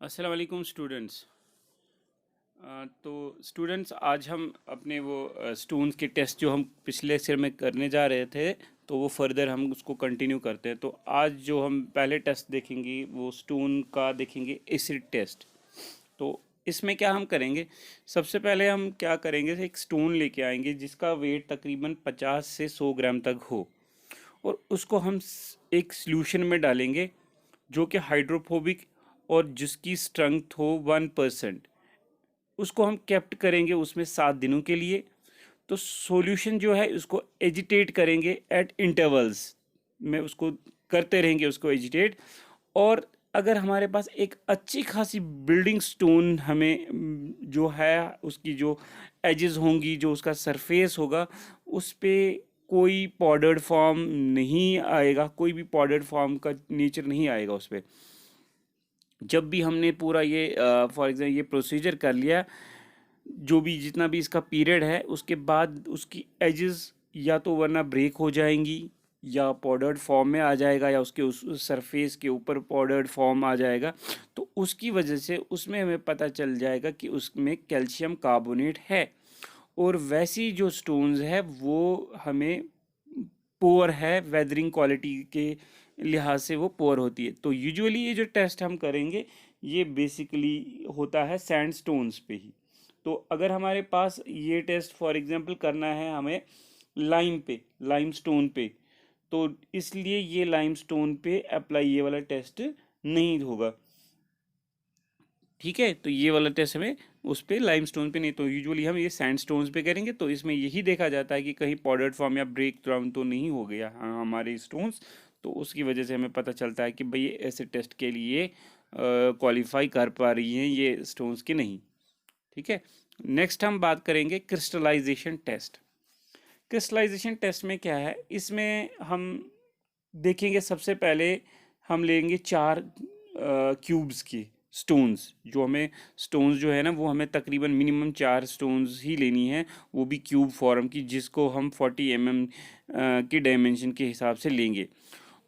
अस्सलाम वालेकुम स्टूडेंट्स। तो स्टूडेंट्स आज हम अपने वो स्टोन्स के टेस्ट जो हम पिछले लेक्चर में करने जा रहे थे, तो वो फर्दर हम उसको कंटिन्यू करते हैं। तो आज जो हम पहले टेस्ट देखेंगे वो स्टोन का देखेंगे, एसिड टेस्ट। तो इसमें क्या हम करेंगे, सबसे पहले हम क्या करेंगे, एक स्टोन लेके आएंगे जिसका वेट तकरीबन 50 से 100 ग्राम तक हो, और उसको हम एक सॉल्यूशन में डालेंगे जो कि हाइड्रोफोबिक और जिसकी स्ट्रेंथ हो 1%। उसको हम केप्ट करेंगे उसमें 7 दिनों के लिए। तो सॉल्यूशन जो है उसको एजिटेट करेंगे एट इंटरवल्स में, उसको करते रहेंगे उसको एजिटेट। और अगर हमारे पास एक अच्छी खासी बिल्डिंग स्टोन हमें जो है उसकी जो एजेस होंगी, जो उसका सरफेस होगा, उस पे कोई पाउडर्ड फॉर्म नहीं आएगा, कोई भी पाउडर्ड फॉर्म का नेचर नहीं आएगा उस पे। जब भी हमने पूरा ये फॉर एग्जाम्पल ये प्रोसीजर कर लिया, जो भी जितना भी इसका पीरियड है, उसके बाद उसकी एजेस या तो वरना ब्रेक हो जाएंगी या पाउडर्ड फॉर्म में आ जाएगा, या उसके उस सरफेस के ऊपर पाउडर्ड फॉर्म आ जाएगा। तो उसकी वजह से उसमें हमें पता चल जाएगा कि उसमें कैल्शियम कार्बोनेट है। और वैसी जो स्टोन्स है वो हमें पोअर है, वेदरिंग क्वालिटी के लिहाज से वो पोअर होती है। तो यूजुअली ये जो टेस्ट हम करेंगे ये बेसिकली होता है सैंड स्टोन्स पे ही। तो अगर हमारे पास ये टेस्ट फॉर एग्जांपल करना है हमें लाइम स्टोन पे, तो इसलिए ये लाइम स्टोन पे अप्लाई ये वाला टेस्ट नहीं होगा। ठीक है, तो ये वाला टेस्ट हमें उस पे लाइमस्टोन पे नहीं, तो यूजुअली हम ये सैंडस्टोन्स पे करेंगे। तो इसमें यही देखा जाता है कि कहीं पाउडर्ड फॉर्म या ब्रेक डाउन तो नहीं हो गया हमारे स्टोन्स। तो उसकी वजह से हमें पता चलता है कि भाई ऐसे टेस्ट के लिए क्वालिफाई कर पा रही हैं ये स्टोन्स कि नहीं। ठीक है, नेक्स्ट हम बात करेंगे क्रिस्टलाइजेशन टेस्ट। क्रिस्टलाइजेशन टेस्ट में क्या है, इसमें हम देखेंगे सबसे पहले हम लेंगे 4 क्यूब्स की स्टोन्स। जो हमें स्टोन्स जो है ना, वो हमें तकरीबन मिनिमम 4 स्टोन्स ही लेनी है, वो भी क्यूब फॉर्म की, जिसको हम 40 mm की डायमेंशन के हिसाब से लेंगे।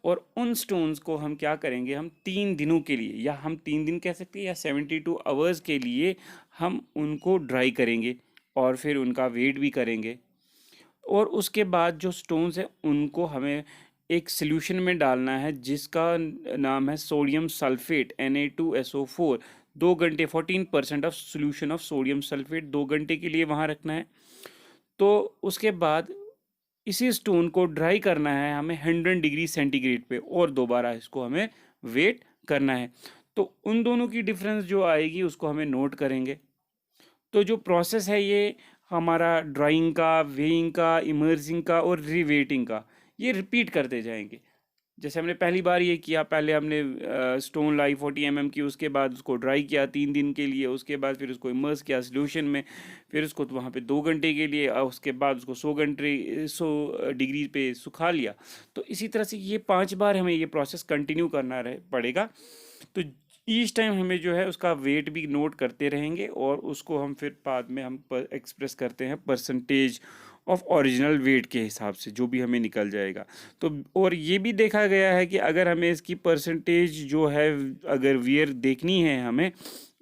और उन स्टोन्स को हम क्या करेंगे, हम 3 दिनों के लिए, या हम 3 दिन कह सकते हैं, या 72 आवर्स के लिए हम उनको ड्राई करेंगे और फिर उनका वेट भी करेंगे। और उसके बाद जो स्टोन्स हैं उनको हमें एक सॉल्यूशन में डालना है जिसका नाम है सोडियम सल्फेट Na2SO4। 2 घंटे 14% of solution of sodium sulphate 2 घंटे के लिए वहाँ रखना है। तो उसके बाद इसी स्टोन को ड्राई करना है हमें 100 डिग्री सेंटीग्रेड पे, और दोबारा इसको हमें वेट करना है। तो उन दोनों की डिफरेंस जो आएगी उसको हमें नोट करेंगे। तो जो प्रोसेस है ये हमारा ड्राइंग का, वेइंग का, इमर्सिंग का और रिवेटिंग का, ये रिपीट करते जाएंगे। जैसे हमने पहली बार ये किया, पहले हमने स्टोन लाई 40 mm की, उसके बाद उसको ड्राई किया 3 दिन के लिए, उसके बाद फिर उसको इमर्स किया सोल्यूशन में, फिर उसको तो वहाँ पे 2 घंटे के लिए, उसके बाद उसको 100 डिग्री पे सुखा लिया। तो इसी तरह से ये 5 बार हमें ये प्रोसेस कंटिन्यू करना पड़ेगा। तो ईच टाइम हमें जो है उसका वेट भी नोट करते रहेंगे, और उसको हम फिर बाद में हम एक्सप्रेस करते हैं परसेंटेज ऑफ ओरिजिनल वेट के हिसाब से, जो भी हमें निकल जाएगा। तो और ये भी देखा गया है कि अगर हमें इसकी परसेंटेज जो है, अगर वियर देखनी है हमें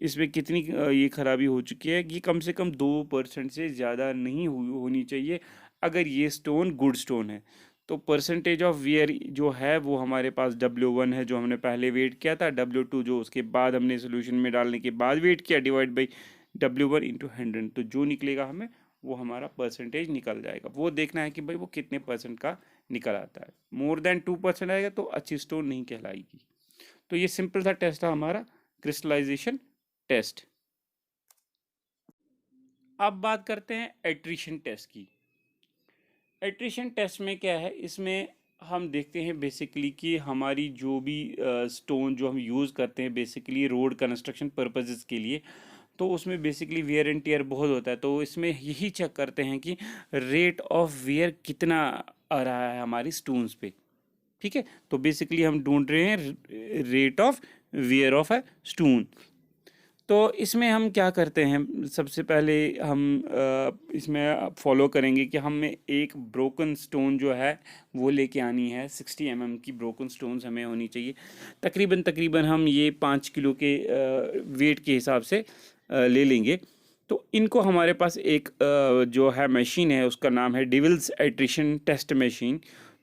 इसमें कितनी ये खराबी हो चुकी है, कि कम से कम 2% से ज़्यादा नहीं होनी चाहिए अगर ये स्टोन गुड स्टोन है। तो परसेंटेज ऑफ वियर जो है वो हमारे पास W1 है, जो हमने पहले वेट किया था, W2 जो उसके बाद हमने सोल्यूशन में डालने के बाद वेट किया, डिवाइड बाई W1 × 100। तो जो निकलेगा हमें वो हमारा परसेंटेज निकल जाएगा। वो देखना है कि भाई वो कितने परसेंट का निकल आता है। मोर देन 2% आएगा तो अच्छी स्टोन नहीं कहलाएगी। तो ये सिंपल सा टेस्ट था हमारा क्रिस्टलाइजेशन टेस्ट। अब बात करते हैं एट्रिशन टेस्ट की। एट्रिशन टेस्ट में क्या है, इसमें हम देखते हैं बेसिकली कि हमारी जो भी स्टोन जो हम यूज़ करते हैं बेसिकली रोड कंस्ट्रक्शन पर्पसेस के लिए, तो उसमें बेसिकली वेयर एंड टियर बहुत होता है। तो इसमें यही चेक करते हैं कि रेट ऑफ वेयर कितना आ रहा है हमारी स्टोन्स पे। ठीक है, तो बेसिकली हम ढूंढ रहे हैं rate of wear of a stone. तो इसमें हम क्या करते हैं, सबसे पहले हम इसमें फॉलो करेंगे कि हमें एक ब्रोकन स्टोन जो है वो लेके आनी है। 60 की ब्रोकन स्टोन्स हमें होनी चाहिए। तकरीबन तकरीबन हम ये 5 किलो के वेट के हिसाब से ले लेंगे। तो इनको हमारे पास एक जो है मशीन है, उसका नाम है डिविल्स एट्रिशन टेस्ट मशीन।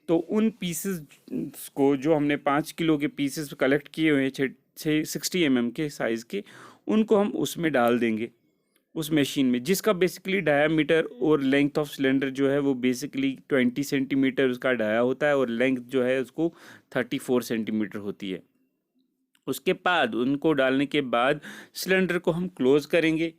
तो उन पीसेस को जो हमने 5 किलो के पीसेस कलेक्ट किए हुए हैं, 60 के साइज़ के, उनको हम उसमें डाल देंगे उस मशीन में, जिसका बेसिकली डायामीटर और लेंथ ऑफ सिलेंडर जो है वो बेसिकली 20 सेंटीमीटर उसका डाया होता है, और लेंथ जो है उसको 34 सेंटीमीटर होती है। उसके बाद उनको डालने के बाद सिलेंडर को हम क्लोज करेंगे,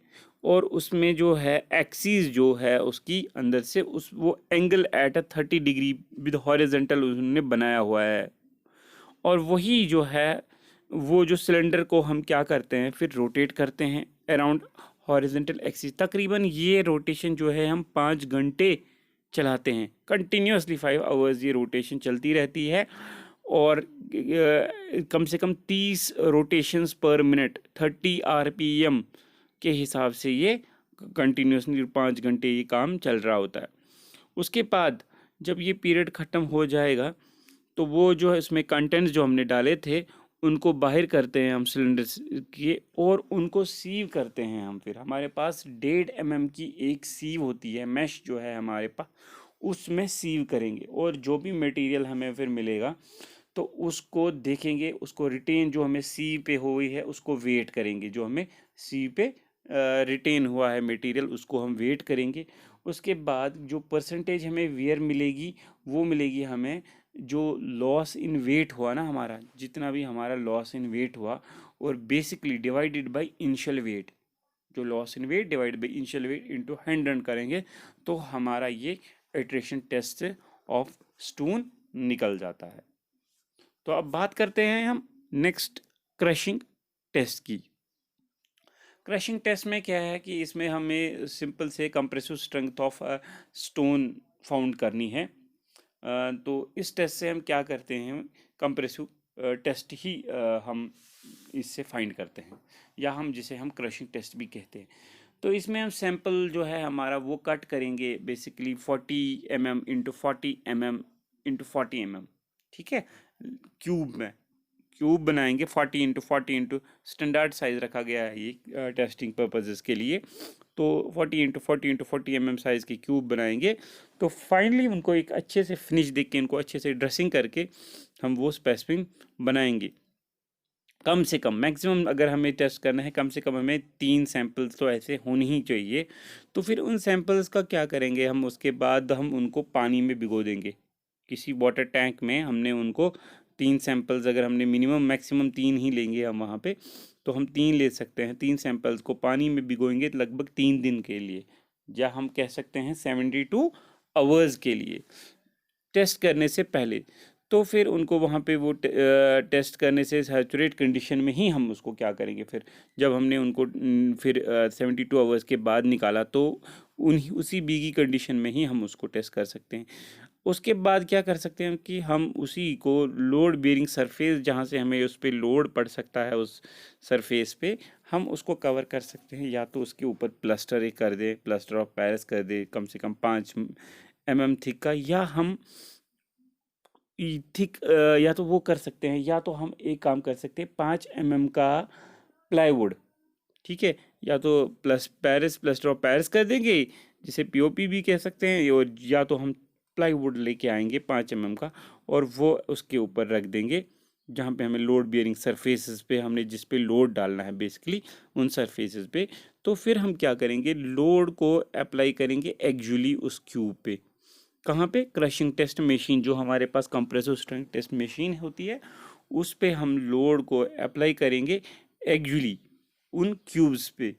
और उसमें जो है एक्सिस जो है उसकी अंदर से उस वो angle at 30 degree with horizontal उन्होंने बनाया हुआ है। और वही जो है वो जो सिलेंडर को हम क्या करते हैं, फिर रोटेट करते हैं अराउंड हॉरिजेंटल एक्सिस। तकरीबन ये रोटेशन जो है हम 5 घंटे चलाते हैं कंटिन्यूसली। 5 आवर्स ये रोटेशन चलती रहती है, और कम से कम 30 रोटेशंस पर मिनट 30 RPM के हिसाब से ये कंटिन्यूसली 5 घंटे ये काम चल रहा होता है। उसके बाद जब ये पीरियड ख़त्म हो जाएगा, तो वो जो है इसमें कंटेंट्स जो हमने डाले थे उनको बाहर करते हैं हम सिलेंडर के, और उनको सीव करते हैं हम। फिर हमारे पास 1.5 mm की एक सीव होती है, मैश जो है हमारे पास, उसमें सीव करेंगे। और जो भी मटेरियल हमें फिर मिलेगा तो उसको देखेंगे, उसको रिटेन जो हमें सीव पे हुई है उसको वेट करेंगे। जो हमें सीव पे रिटेन हुआ है मटेरियल उसको हम वेट करेंगे। उसके बाद जो परसेंटेज हमें वेयर मिलेगी वो मिलेगी हमें, जो लॉस इन वेट हुआ ना हमारा, जितना भी हमारा लॉस इन वेट हुआ, और basically divided by initial weight, जो loss in weight divide by initial weight into 100 करेंगे, तो हमारा ये इटरेशन टेस्ट ऑफ स्टोन निकल जाता है। तो अब बात करते हैं हम नेक्स्ट क्रशिंग टेस्ट की। क्रशिंग टेस्ट में क्या है कि इसमें हमें सिंपल से compressive strength of stone found करनी है। तो इस टेस्ट से हम क्या करते हैं, कंप्रेसिव टेस्ट ही हम इससे फाइंड करते हैं, या हम जिसे हम क्रशिंग टेस्ट भी कहते हैं। तो इसमें हम सैंपल जो है हमारा वो कट करेंगे बेसिकली 40 mm इंटू 40 mm, ठीक है, क्यूब में क्यूब बनाएंगे। 40 इंटू स्टैंडर्ड साइज रखा गया है ये टेस्टिंग पर्पजेस के लिए। तो 40 साइज़ के क्यूब बनाएंगे। तो फाइनली उनको एक अच्छे से फिनिश देख के, इनको अच्छे से ड्रेसिंग करके हम वो स्पेसिफिक बनाएंगे। कम से कम मैक्सिमम अगर हमें टेस्ट करना है, कम से कम हमें 3 सैंपल्स तो ऐसे होने ही चाहिए। तो फिर उन सैंपल्स का क्या करेंगे हम, उसके बाद हम उनको पानी में भिगो देंगे किसी वाटर टैंक में। हमने उनको 3 सैंपल्स, अगर हमने मिनिमम मैक्सिमम 3 ही लेंगे हम वहाँ पे, तो हम 3 ले सकते हैं। 3 सैंपल्स को पानी में भिगोएंगे लगभग 3 दिन के लिए, या हम कह सकते हैं 72 आवर्स के लिए टेस्ट करने से पहले। तो फिर उनको वहाँ पे वो टेस्ट करने से सैचुरेट कंडीशन में ही हम उसको क्या करेंगे, फिर जब हमने उनको फिर 72 आवर्स के बाद निकाला, तो उसी भीगी कंडीशन में ही हम उसको टेस्ट कर सकते हैं। उसके बाद क्या कर सकते हैं कि हम उसी को लोड बेयरिंग सरफेस, जहाँ से हमें उस पर लोड पड़ सकता है, उस सरफेस पे हम उसको कवर कर सकते हैं। या तो उसके ऊपर प्लास्टर कर दे, प्लास्टर ऑफ पेरिस कर दे कम से कम 5 mm थिक का, या हम थिक, या तो वो कर सकते हैं, या तो हम एक काम कर सकते हैं 5 mm का प्लाईवुड, ठीक है, या तो प्लास्टर ऑफ पेरिस कर देंगे जिसे पीओपी भी कह सकते हैं, और या तो हम प्लाईवुड लेके आएंगे 5 mm का, और वो उसके ऊपर रख देंगे जहाँ पे हमें लोड बियरिंग सरफेसेस पे, हमने जिस पे लोड डालना है बेसिकली उन सरफेसेस पे। तो फिर हम क्या करेंगे, लोड को अप्लाई करेंगे एक्चुअली उस क्यूब पे। कहाँ पे, क्रशिंग टेस्ट मशीन जो हमारे पास कंप्रेसिव स्ट्रेंथ टेस्ट मशीन होती है, उस पे हम लोड को अप्लाई करेंगे एक्चुअली उन क्यूब्स पे।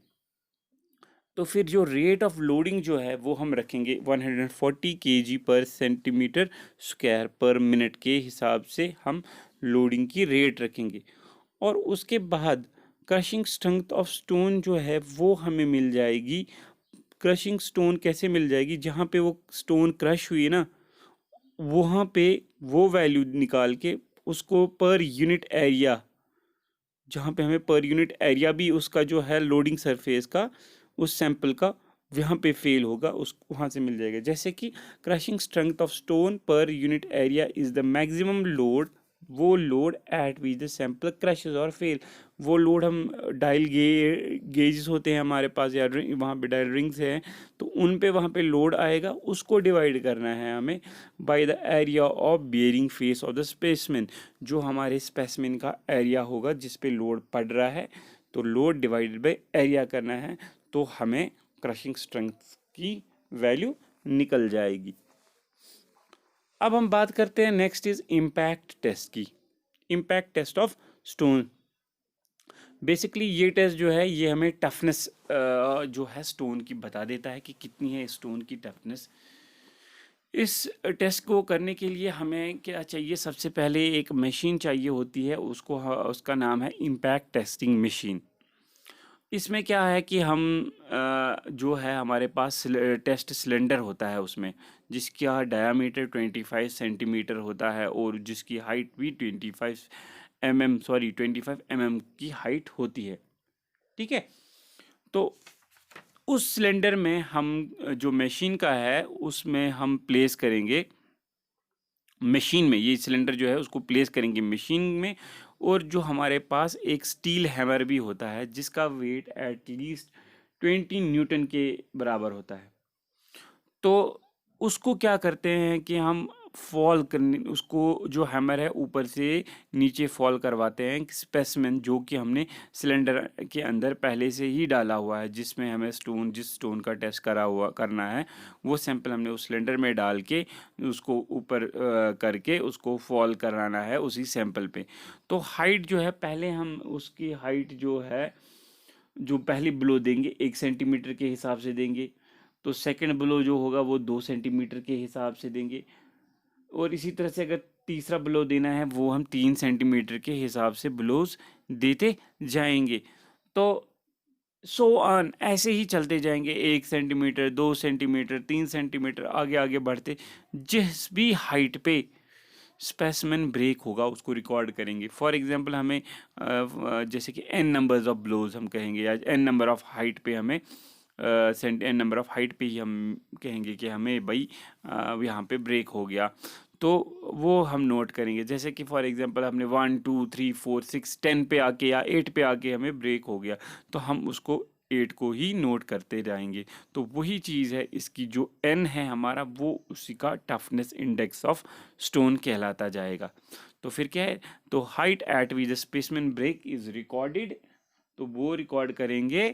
तो फिर जो रेट ऑफ लोडिंग जो है वो हम रखेंगे 140 kg पर सेंटीमीटर स्क्वायर पर मिनट के हिसाब से हम लोडिंग की रेट रखेंगे। और उसके बाद क्रशिंग स्ट्रेंथ ऑफ स्टोन जो है वो हमें मिल जाएगी। क्रशिंग स्टोन कैसे मिल जाएगी, जहाँ पे वो स्टोन क्रश हुई है ना, वहाँ पे वो वैल्यू निकाल के उसको पर यूनिट एरिया, जहाँ पे हमें पर यूनिट एरिया भी उसका जो है लोडिंग सरफेस का उस सैंपल का वहाँ पे फेल होगा, उस वहाँ से मिल जाएगा। जैसे कि crushing strength of stone per unit area is the maximum load, वो load at which the sample crushes और फेल। वो लोड हम डायल गेजेस होते हैं हमारे पास या वहाँ पे डायल रिंग्स हैं, तो उन पे वहाँ पे लोड आएगा, उसको डिवाइड करना है हमें by the area of bearing face of the specimen. जो हमारे स्पेसमेन का एरिया होगा जिस पे लोड पड़ रहा है, तो लोड डिवाइडेड बाय एरिया करना है, तो हमें क्रशिंग स्ट्रेंथ की वैल्यू निकल जाएगी। अब हम बात करते हैं नेक्स्ट इज इम्पैक्ट टेस्ट की। Impact test of stone. Basically ये टेस्ट जो है ये हमें टफनेस जो है स्टोन की बता देता है कि कितनी है स्टोन की टफनेस। इस टेस्ट को करने के लिए हमें क्या चाहिए, सबसे पहले एक मशीन चाहिए होती है, उसका नाम है इम्पैक्ट टेस्टिंग मशीन। इसमें क्या है कि हम जो है हमारे पास टेस्ट सिलेंडर होता है उसमें, जिसका डायामीटर 25 सेंटीमीटर होता है और जिसकी हाइट भी 25 mm की हाइट होती है। ठीक है, तो उस सिलेंडर में हम जो मशीन का है उसमें हम प्लेस करेंगे, मशीन में ये सिलेंडर जो है उसको प्लेस करेंगे मशीन में। और जो हमारे पास एक स्टील हैमर भी होता है जिसका वेट एटलीस्ट 20 न्यूटन के बराबर होता है। तो उसको क्या करते हैं कि हम फॉल करने, उसको जो हैमर है ऊपर से नीचे फॉल करवाते हैं स्पेसिमेन जो कि हमने सिलेंडर के अंदर पहले से ही डाला हुआ है, जिसमें हमें जिस स्टोन का टेस्ट करना है वो सैंपल हमने उस सिलेंडर में डाल के उसको ऊपर करके उसको फॉल कराना है उसी सैंपल पे। तो हाइट जो है, पहले हम उसकी हाइट जो है, जो पहली ब्लो देंगे 1 सेंटीमीटर के हिसाब से देंगे, तो सेकंड ब्लो जो होगा वो 2 सेंटीमीटर के हिसाब से देंगे, और इसी तरह से अगर तीसरा ब्लो देना है वो हम 3 सेंटीमीटर के हिसाब से ब्लोज देते जाएंगे। तो सो ऑन ऐसे ही चलते जाएंगे, 1 सेंटीमीटर, 2 सेंटीमीटर, 3 सेंटीमीटर, आगे आगे बढ़ते, जिस भी हाइट पे स्पेसिमेन ब्रेक होगा उसको रिकॉर्ड करेंगे। फॉर एग्जांपल हमें जैसे कि n नंबर्स ऑफ ब्लोज हम कहेंगे, या n नंबर ऑफ हाइट पे हमें n नंबर ऑफ हाइट पे ही हम कहेंगे कि हमें भाई यहाँ पे ब्रेक हो गया, तो वो हम नोट करेंगे। जैसे कि फॉर एग्जांपल हमने 1 2 3 4 6 10 पे आके या 8 पे आके हमें ब्रेक हो गया, तो हम उसको 8 को ही नोट करते जाएंगे। तो वही चीज़ है, इसकी जो n है हमारा वो उसी का टफनेस इंडेक्स ऑफ स्टोन कहलाता जाएगा। तो फिर क्या है, तो height at which the specimen break is recorded, तो वो रिकॉर्ड करेंगे।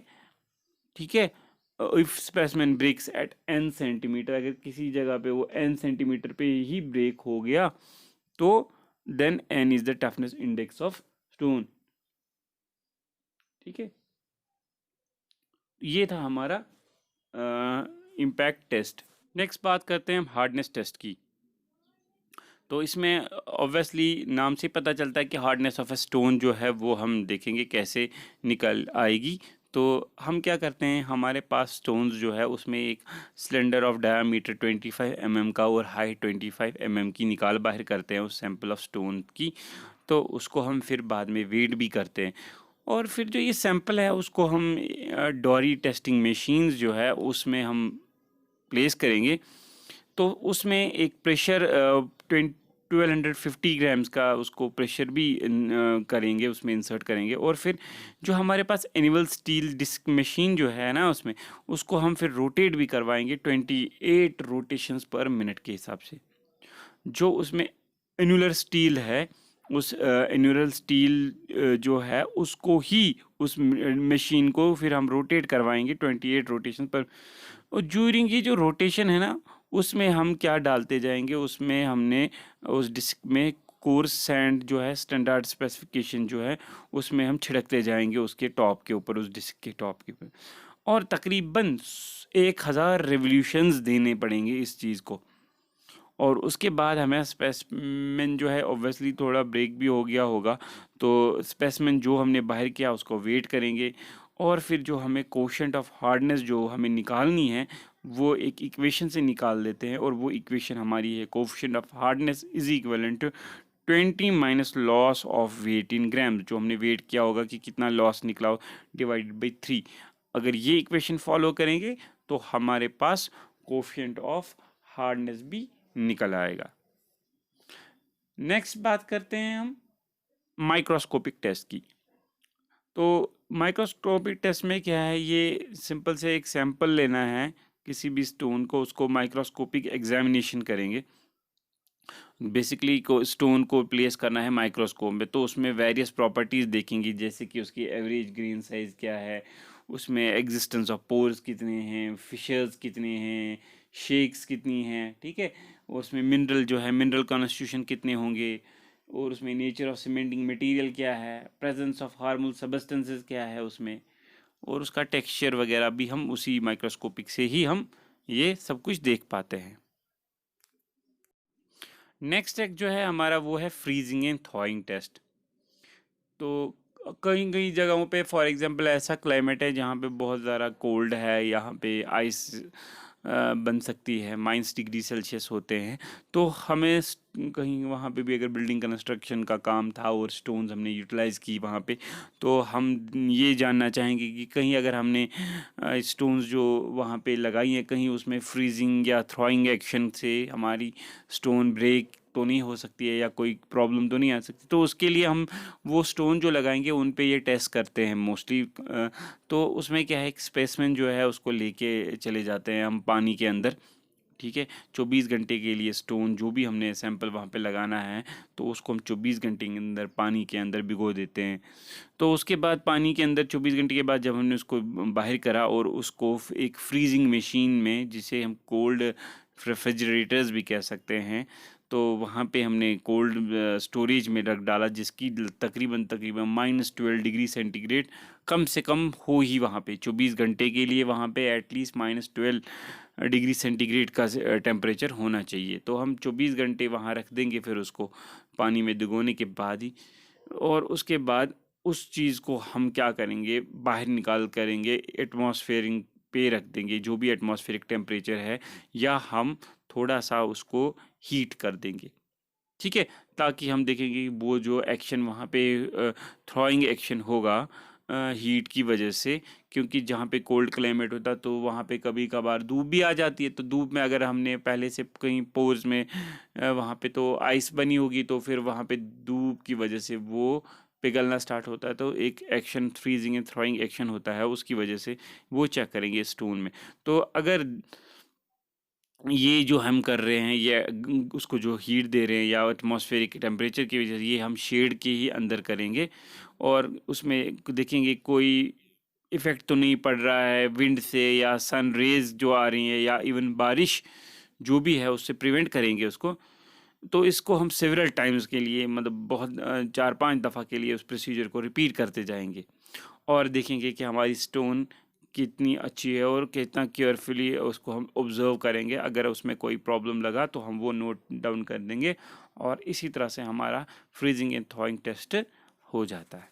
ठीक है, if specimen breaks at n centimetre, अगर किसी जगह पे वो n सेंटीमीटर पे ही ब्रेक हो गया तो then n is the toughness index of stone. ठीक है, ये था हमारा इम्पैक्ट टेस्ट। नेक्स्ट बात करते हैं हम हार्डनेस टेस्ट की। तो इसमें ऑब्वियसली नाम से पता चलता है कि हार्डनेस ऑफ ए स्टोन जो है वो हम देखेंगे कैसे निकल आएगी। तो हम क्या करते हैं, हमारे पास स्टोन्स जो है उसमें एक सिलेंडर ऑफ डायामीटर 25 mm का और हाइट 25 mm की निकाल बाहर करते हैं उस सैंपल ऑफ स्टोन की। तो उसको हम फिर बाद में वेट भी करते हैं, और फिर जो ये सैंपल है उसको हम डॉरी टेस्टिंग मशीन्स जो है उसमें हम प्लेस करेंगे। तो उसमें एक प्रेशर 1250 ग्राम्स का उसको प्रेशर भी करेंगे, उसमें इंसर्ट करेंगे। और फिर जो हमारे पास एनुअल स्टील डिस्क मशीन जो है ना उसमें, उसको हम फिर रोटेट भी करवाएंगे 28 रोटेशंस पर मिनट के हिसाब से। जो उसमें एनुलर स्टील है, उस एनुलर स्टील जो है उसको ही उस मशीन को फिर हम रोटेट करवाएंगे 28 रोटेशन पर। और ज्यूरिंग ये जो रोटेशन है ना, उसमें हम क्या डालते जाएंगे, उसमें हमने उस डिस्क में कोर्स सैंड जो है स्टैंडर्ड स्पेसिफिकेशन जो है उसमें हम छिड़कते जाएंगे उसके टॉप के ऊपर, उस डिस्क के टॉप के ऊपर। और तकरीबन 1000 रेवोल्यूशंस देने पड़ेंगे इस चीज़ को। और उसके बाद हमें स्पेसिमेन जो है ऑब्वियसली थोड़ा ब्रेक भी हो गया होगा, तो स्पेसिमेन जो हमने बाहर किया उसको वेट करेंगे। और फिर जो हमें कोशेंट ऑफ हार्डनेस जो हमें निकालनी है वो एक इक्वेशन से निकाल देते हैं, और वो इक्वेशन हमारी है coefficient of hardness is equivalent 20 minus loss of weight in gram, जो हमने वेट किया होगा कि कितना लॉस निकला हो, डिवाइडेड बाई 3। अगर ये इक्वेशन फॉलो करेंगे तो हमारे पास कोफिशिएंट ऑफ हार्डनेस भी निकल आएगा। नेक्स्ट बात करते हैं हम माइक्रोस्कोपिक टेस्ट की। तो माइक्रोस्कोपिक टेस्ट में क्या है, ये सिंपल से एक सैंपल लेना है किसी भी स्टोन को, उसको माइक्रोस्कोपिक एग्जामिनेशन करेंगे। बेसिकली को स्टोन को प्लेस करना है माइक्रोस्कोप में, तो उसमें वेरियस प्रॉपर्टीज़ देखेंगे, जैसे कि उसकी एवरेज ग्रेन साइज क्या है, उसमें एग्जिस्टेंस ऑफ पोर्स कितने हैं, फिशर्स कितने हैं, शेक्स कितनी हैं, ठीक है, उसमें मिनरल जो है मिनरल कॉन्स्टिट्यूशन कितने होंगे, और उसमें नेचर ऑफ सीमेंटिंग मटेरियल क्या है, प्रेजेंस ऑफ हार्मफुल सब्सटेंसेस क्या है उसमें, और उसका टेक्सचर वगैरह भी हम उसी माइक्रोस्कोपिक से ही हम ये सब कुछ देख पाते हैं। नेक्स्ट एक जो है हमारा वो है फ्रीजिंग एंड थॉइंग टेस्ट। तो कई कई जगहों पे फॉर एग्जांपल ऐसा क्लाइमेट है जहाँ पे बहुत ज़्यादा कोल्ड है, यहाँ पे आइस बन सकती है, -डिग्री सेल्सियस होते हैं, तो हमें कहीं वहाँ पे भी अगर बिल्डिंग कंस्ट्रक्शन का काम था और स्टोन्स हमने यूटिलाइज़ की वहाँ पे, तो हम ये जानना चाहेंगे कि कहीं अगर हमने स्टोन्स जो वहाँ पे लगाई हैं कहीं उसमें फ्रीजिंग या थ्रॉइंग एक्शन से हमारी स्टोन ब्रेक तो नहीं हो सकती है या कोई प्रॉब्लम तो नहीं आ सकती। तो उसके लिए हम वो स्टोन जो लगाएंगे उन पे ये टेस्ट करते हैं मोस्टली। तो उसमें क्या है, एक स्पेसिमेन जो है उसको लेके चले जाते हैं हम पानी के अंदर, ठीक है, 24 घंटे के लिए स्टोन जो भी हमने सैंपल वहाँ पे लगाना है तो उसको हम 24 घंटे के अंदर पानी के अंदर भिगो देते हैं। तो उसके बाद पानी के अंदर 24 घंटे के बाद जब हमने उसको बाहर करा और उसको एक फ्रीजिंग मशीन में, जिसे हम कोल्ड रेफ्रिजरेटर्स भी कह सकते हैं, तो वहाँ पे हमने कोल्ड स्टोरेज में रख डाला, जिसकी तकरीबन तकरीबन -12 डिग्री सेंटीग्रेड कम से कम हो ही वहाँ पे 24 घंटे के लिए, वहाँ पे एटलीस्ट -12 डिग्री सेंटीग्रेड का टेम्परेचर होना चाहिए। तो हम 24 घंटे वहाँ रख देंगे फिर उसको पानी में भिगोने के बाद ही, और उसके बाद उस चीज़ को हम क्या करेंगे, बाहर निकाल करेंगे एटमॉस्फेरिक पे रख देंगे, जो भी एटमॉस्फेरिक टेम्परेचर है, या हम थोड़ा सा उसको हीट कर देंगे, ठीक है, ताकि हम देखेंगे कि वो जो एक्शन वहाँ पे थ्रॉइंग एक्शन होगा हीट की वजह से, क्योंकि जहाँ पे कोल्ड क्लाइमेट होता है तो वहाँ पे कभी कभार धूप भी आ जाती है, तो धूप में अगर हमने पहले से कहीं पोर्स में वहाँ पे तो आइस बनी होगी, तो फिर वहाँ पे धूप की वजह से वो पिघलना स्टार्ट होता है, तो एक एक्शन फ्रीजिंग एंड थ्रॉइंग एक्शन होता है, उसकी वजह से वो चेक करेंगे स्टोन में। तो अगर ये जो हम कर रहे हैं, ये उसको जो हीट दे रहे हैं या एटमॉस्फेरिक टेम्परेचर की वजह से, ये हम शेड के ही अंदर करेंगे, और उसमें देखेंगे कोई इफ़ेक्ट तो नहीं पड़ रहा है विंड से या सन रेज जो आ रही हैं या इवन बारिश जो भी है उससे प्रिवेंट करेंगे उसको। तो इसको हम सेवरल टाइम्स के लिए, मतलब बहुत 4-5 दफ़ा के लिए उस प्रोसीजर को रिपीट करते जाएंगे, और देखेंगे कि हमारी स्टोन कितनी अच्छी है और कितना केयरफुली उसको हम ऑब्ज़र्व करेंगे। अगर उसमें कोई प्रॉब्लम लगा तो हम वो नोट डाउन कर देंगे, और इसी तरह से हमारा फ्रीजिंग एंड थॉइंग टेस्ट हो जाता है।